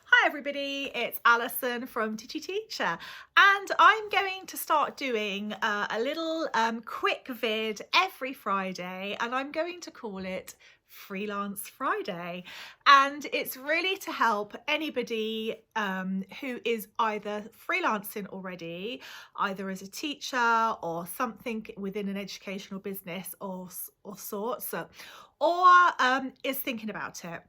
Hi everybody, it's Alison from Teachy Teacher, and I'm going to start doing a little quick vid every Friday, and I'm going to call it Freelance Friday. And it's really to help anybody who is either freelancing already, either as a teacher or something within an educational business or sorts, or is thinking about it.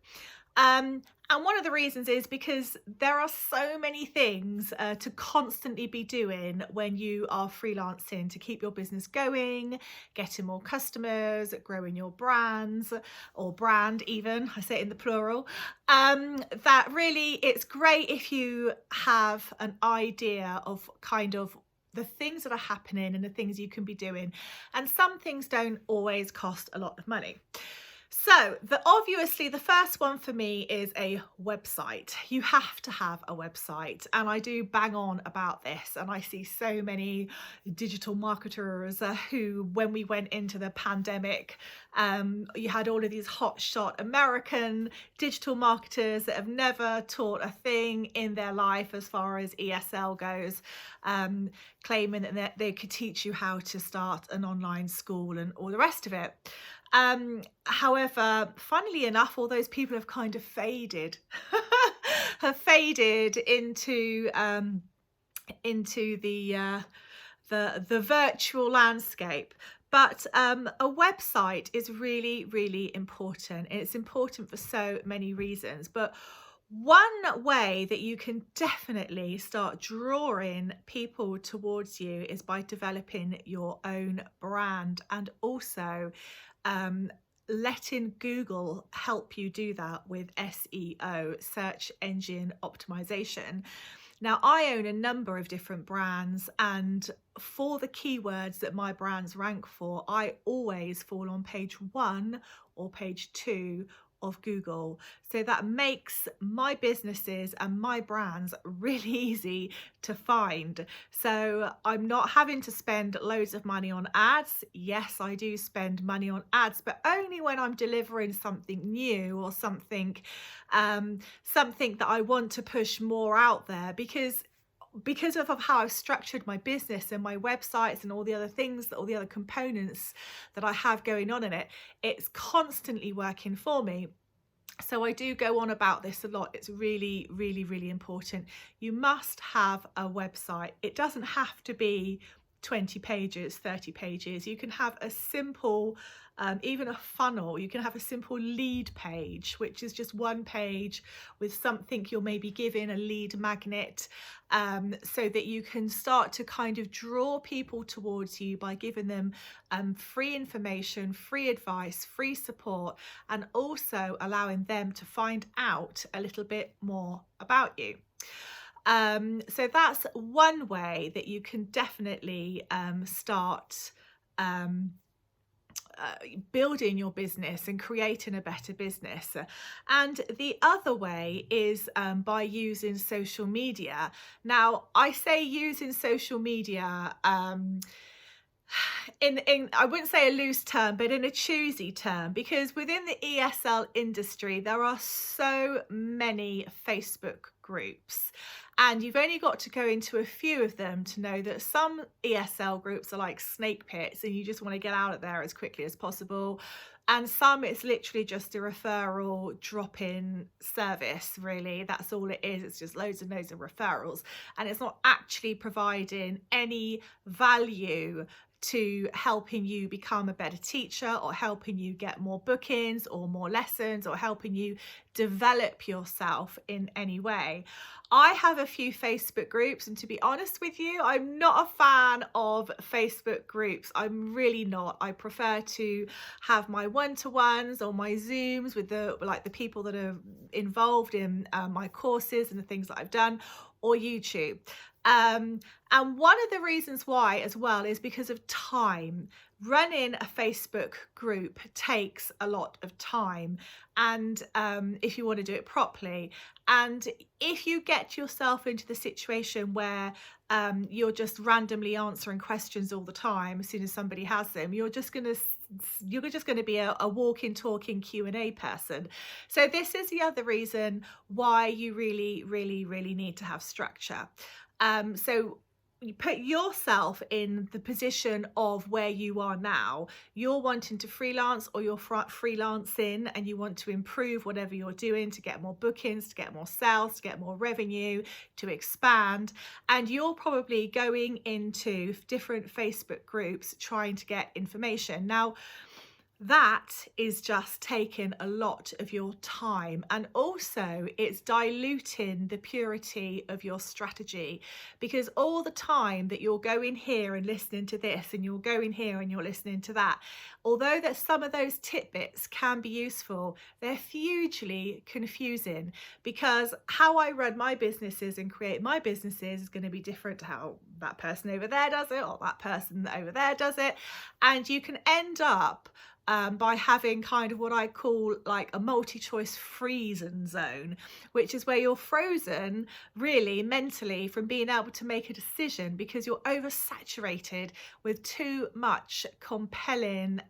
And one of the reasons is because there are so many things to constantly be doing when you are freelancing to keep your business going, getting more customers, growing your brands or brand even, I say it in the plural, that really it's great if you have an idea of kind of the things that are happening and the things you can be doing. And some things don't always cost a lot of money. So obviously the first one for me is a website. You have to have a website, and I do bang on about this, and I see so many digital marketers who, when we went into the pandemic, you had all of these hotshot American digital marketers that have never taught a thing in their life as far as ESL goes, claiming that they could teach you how to start an online school and all the rest of it. However, funnily enough, all those people have kind of faded, have faded into the virtual landscape. But a website is really, really important, and it's important for so many reasons. But one way that you can definitely start drawing people towards you is by developing your own brand, and also um, letting Google help you do that with SEO, search engine optimization. Now, I own a number of different brands, and for the keywords that my brands rank for, I always fall on page 1 or page 2 of Google. So that makes my businesses and my brands really easy to find. So I'm not having to spend loads of money on ads. Yes, I do spend money on ads, but only when I'm delivering something new or something that I want to push more out there, because of how I've structured my business and my websites and all the other things, all the other components that I have going on in it, it's constantly working for me. So I do go on about this a lot. It's really, really, really important. You must have a website. It doesn't have to be 20 pages, 30 pages. You can have a simple, even a funnel. You can have a simple lead page, which is just one page with something you're maybe giving a lead magnet, so that you can start to kind of draw people towards you by giving them free information, free advice, free support, and also allowing them to find out a little bit more about you. So that's one way that you can definitely start building your business and creating a better business. And the other way is by using social media. Now, I say using social media in I wouldn't say a loose term, but in a choosy term, because within the ESL industry there are so many Facebook groups, and you've only got to go into a few of them to know that some ESL groups are like snake pits and you just want to get out of there as quickly as possible, and some it's literally just a referral drop-in service. Really, that's all it is. It's just loads and loads of referrals, and it's not actually providing any value to helping you become a better teacher, or helping you get more bookings or more lessons, or helping you develop yourself in any way. I have a few Facebook groups, and to be honest with you, I'm not a fan of Facebook groups. I'm really not. I prefer to have my one-to-ones or my Zooms with the people that are involved in my courses and the things that I've done, or YouTube. And one of the reasons why as well is because of time. Running a Facebook group takes a lot of time, and if you want to do it properly, and if you get yourself into the situation where you're just randomly answering questions all the time as soon as somebody has them. You're just going to be a walking, talking Q&A person. So this is the other reason why you really need to have structure. So you put yourself in the position of where you are now. You're wanting to freelance, or you're freelancing and you want to improve whatever you're doing to get more bookings, to get more sales, to get more revenue, to expand. And you're probably going into different Facebook groups trying to get information. Now, that is just taking a lot of your time, and also it's diluting the purity of your strategy, because all the time that you're going here and listening to this, and you're going here and you're listening to that, although that some of those tidbits can be useful, they're hugely confusing, because how I run my businesses and create my businesses is going to be different to how that person over there does it, or that person over there does it. And you can end up by having kind of what I call like a multi-choice freezing zone, which is where you're frozen really mentally from being able to make a decision, because you're oversaturated with too much compelling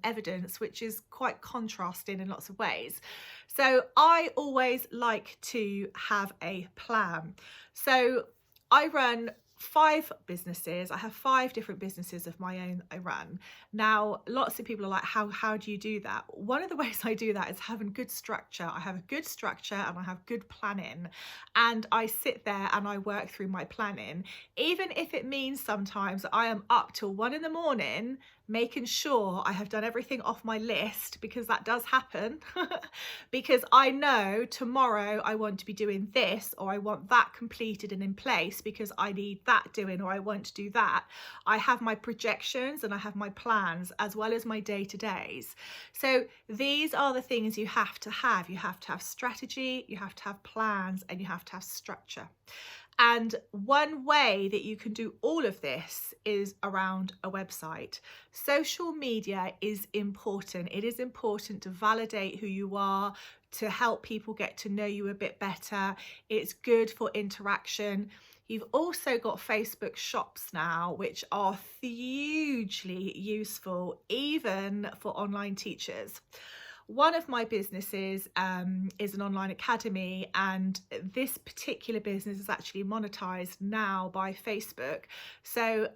evidence, which is quite contrasting in lots of ways. So I always like to have a plan. So I run 5 businesses. I have 5 different businesses of my own I run. Now, lots of people are like, how do you do that? One of the ways I do that is having good structure. I have a good structure and I have good planning, and I sit there and I work through my planning, even if it means sometimes I am up till 1 in the morning making sure I have done everything off my list, because that does happen. Because I know tomorrow I want to be doing this, or I want that completed and in place because I need that doing, or I want to do that. I have my projections and I have my plans, as well as my day-to-days. So these are the things you have to have. You have to have strategy, you have to have plans, and you have to have structure. And one way that you can do all of this is around a website. Social media is important. It is important to validate who you are, to help people get to know you a bit better. It's good for interaction. You've also got Facebook shops now, which are hugely useful, even for online teachers. One of my businesses is an online academy, and this particular business is actually monetized now by Facebook. So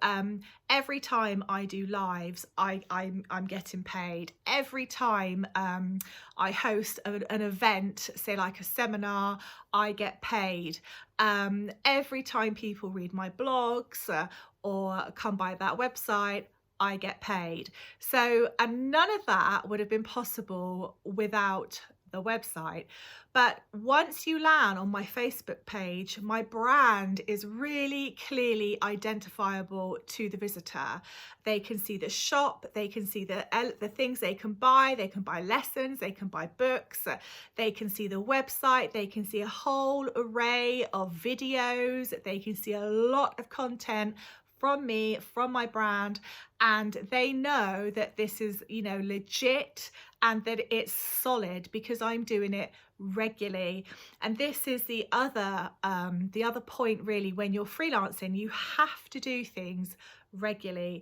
every time I do lives, I'm getting paid. Every time I host an event, say like a seminar, I get paid. Every time people read my blogs or come by that website, I get paid. So, and none of that would have been possible without the website. But once you land on my Facebook page, my brand is really clearly identifiable to the visitor. They can see the shop, they can see the things they can buy lessons, they can buy books, they can see the website, they can see a whole array of videos, they can see a lot of content from me, from my brand, and they know that this is, legit, and that it's solid because I'm doing it regularly. And this is the other point really. When you're freelancing, you have to do things regularly.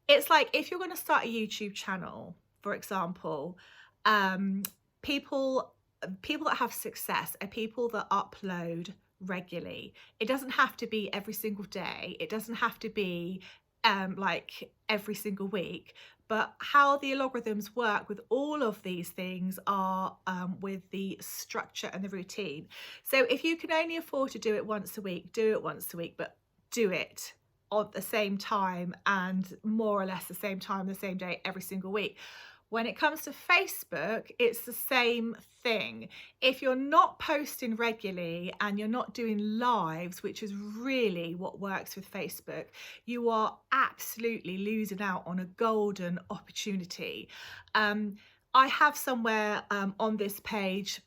It's like if you're going to start a YouTube channel, for example, people that have success are people that upload regularly. It doesn't have to be every single day. It doesn't have to be like every single week. But how the algorithms work with all of these things are with the structure and the routine. So if you can only afford to do it once a week, do it once a week, but do it at the same time, and more or less the same time, the same day, every single week. When it comes to Facebook, it's the same thing. If you're not posting regularly and you're not doing lives, which is really what works with Facebook, you are absolutely losing out on a golden opportunity. I have somewhere on this page,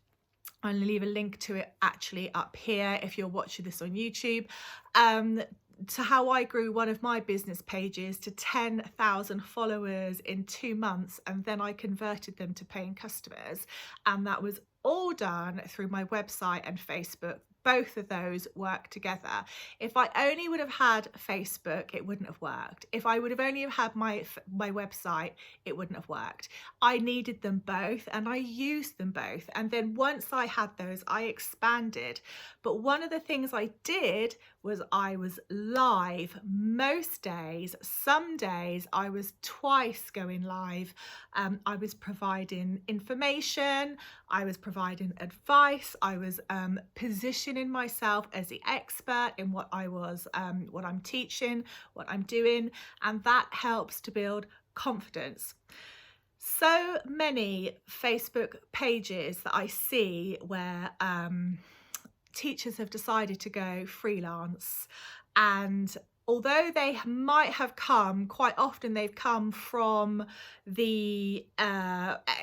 I'm going to leave a link to it actually up here if you're watching this on YouTube, to how I grew one of my business pages to 10,000 followers in 2 months, and then I converted them to paying customers, and that was all done through my website and Facebook both of those work together. If I only would have had Facebook, it wouldn't have worked. If I would have only have had my website, it wouldn't have worked. I needed them both and I used them both. And then once I had those, I expanded. But one of the things I did was I was live most days. Some days I was twice going live. I was providing information, I was providing advice, I was positioning myself as the expert in what I'm teaching, what I'm doing, and that helps to build confidence. So many Facebook pages that I see where teachers have decided to go freelance, and although they might have come, quite often they've come from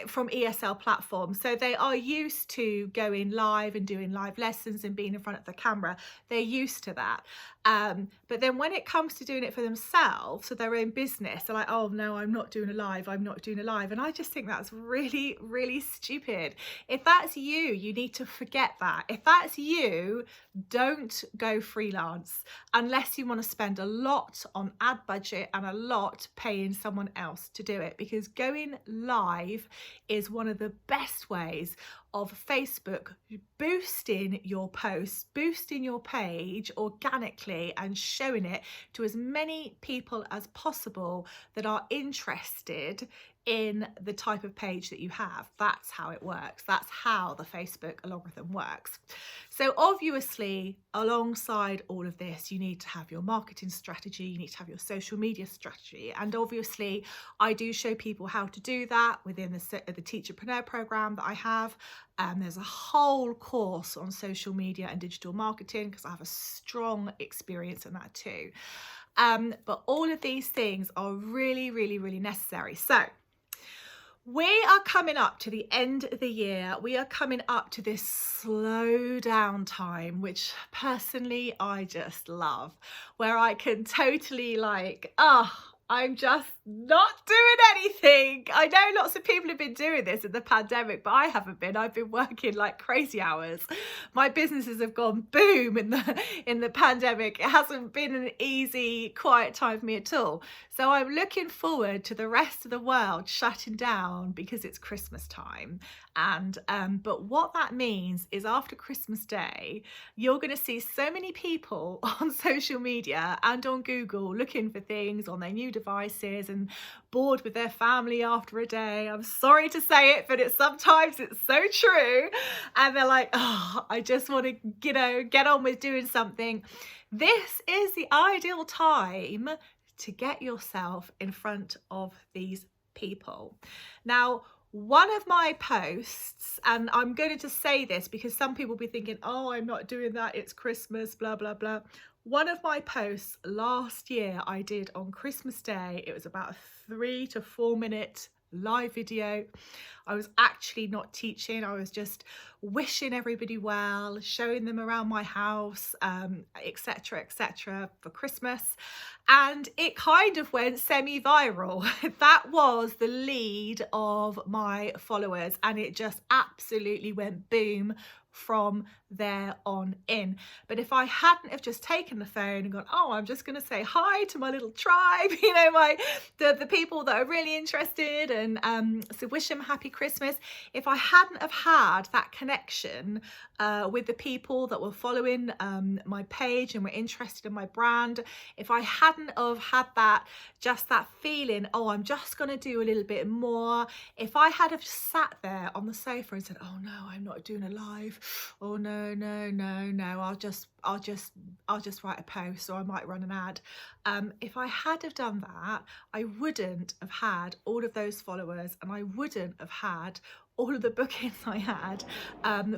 from ESL platforms, so they are used to going live and doing live lessons and being in front of the camera. They're used to that, but then when it comes to doing it for themselves, so their own business, they're like, oh no, I'm not doing a live, I'm not doing a live. And I just think that's really, really stupid. If that's you, you need to forget that. If that's you, don't go freelance unless you want to spend a lot on ad budget and a lot paying someone else to do it, because going live is one of the best ways of Facebook boosting your posts, boosting your page organically and showing it to as many people as possible that are interested in the type of page that you have. That's how it works. That's how the Facebook algorithm works. So obviously, alongside all of this, you need to have your marketing strategy, you need to have your social media strategy. And obviously, I do show people how to do that within the Teacherpreneur program that I have. There's a whole course on social media and digital marketing because I have a strong experience in that too. But all of these things are really, really, really necessary. So we are coming up to the end of the year. We are coming up to this slow down time, which personally I just love, where I can totally I'm just not doing anything. I know lots of people have been doing this in the pandemic, but I haven't been. I've been working like crazy hours. My businesses have gone boom in the pandemic. It hasn't been an easy, quiet time for me at all. So I'm looking forward to the rest of the world shutting down because it's Christmas time. And but what that means is after Christmas Day, you're going to see so many people on social media and on Google looking for things on their new devices and bored with their family after a day. I'm sorry to say it, but sometimes it's so true. And they're like, oh, I just want to, get on with doing something. This is the ideal time to get yourself in front of these people. Now, one of my posts, and I'm going to just say this because some people will be thinking, oh, I'm not doing that, it's Christmas, blah, blah, blah. One of my posts last year I did on Christmas Day, it was about a 3 to 4 minute live video. I was actually not teaching, I was just wishing everybody well, showing them around my house, etc for Christmas, and it kind of went semi-viral. That was the lead of my followers, and it just absolutely went boom from there on in. But if I hadn't have just taken the phone and gone, oh, I'm just going to say hi to my little tribe, the people that are really interested, and so wish them happy Christmas. If I hadn't have had that connection with the people that were following my page and were interested in my brand, if I hadn't have had that feeling, oh, I'm just going to do a little bit more, if I had have sat there on the sofa and said, oh no, I'm not doing a live, oh no, I'll just write a post, or I might run an ad. If I had have done that, I wouldn't have had all of those followers, and I wouldn't have had all of the bookings I had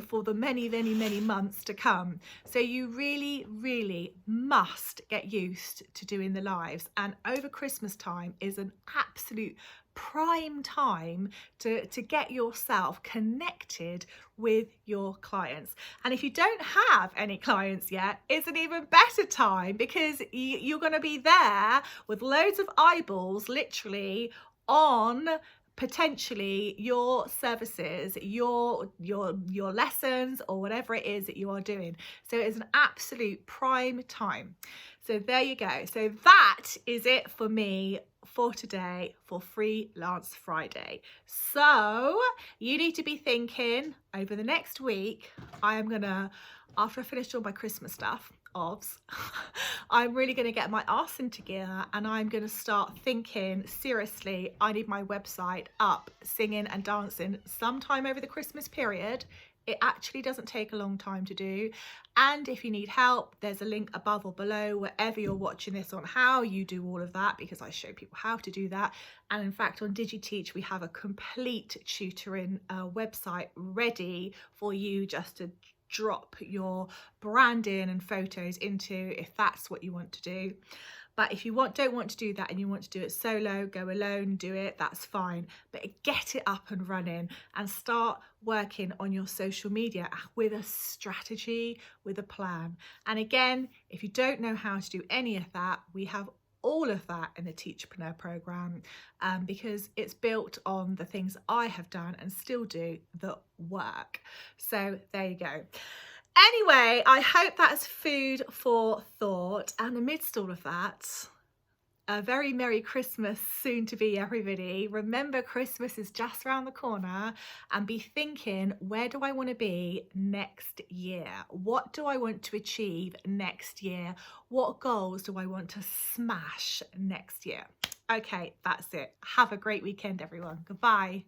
for the many months to come. So you really, really must get used to doing the lives, and over Christmas time is an absolute prime time to get yourself connected with your clients. And if you don't have any clients yet, it's an even better time, because you're going to be there with loads of eyeballs literally on potentially your services, your lessons, or whatever it is that you are doing. So it is an absolute prime time. So there you go. So that is it for me for today for Freelance Friday. So you need to be thinking over the next week, I am gonna, after I finish all my Christmas stuff, I'm really going to get my arse into gear, and I'm going to start thinking seriously, I need my website up, singing and dancing sometime over the Christmas period. It actually doesn't take a long time to do. And if you need help, there's a link above or below wherever you're watching this on how you do all of that, because I show people how to do that. And in fact, on DigiTeach, we have a complete tutoring website ready for you just to drop your branding and photos into, if that's what you want to do. But if you don't want to do that and you want to do it solo, go alone, do it, that's fine. But get it up and running and start working on your social media with a strategy, with a plan. And again, if you don't know how to do any of that, we have all of that in the Teachpreneur program, because it's built on the things I have done and still do that work. So there you go. Anyway, I hope that's food for thought. And amidst all of that, a very Merry Christmas soon to be, everybody. Remember, Christmas is just around the corner, and be thinking, where do I want to be next year? What do I want to achieve next year? What goals do I want to smash next year? Okay, that's it. Have a great weekend, everyone. Goodbye.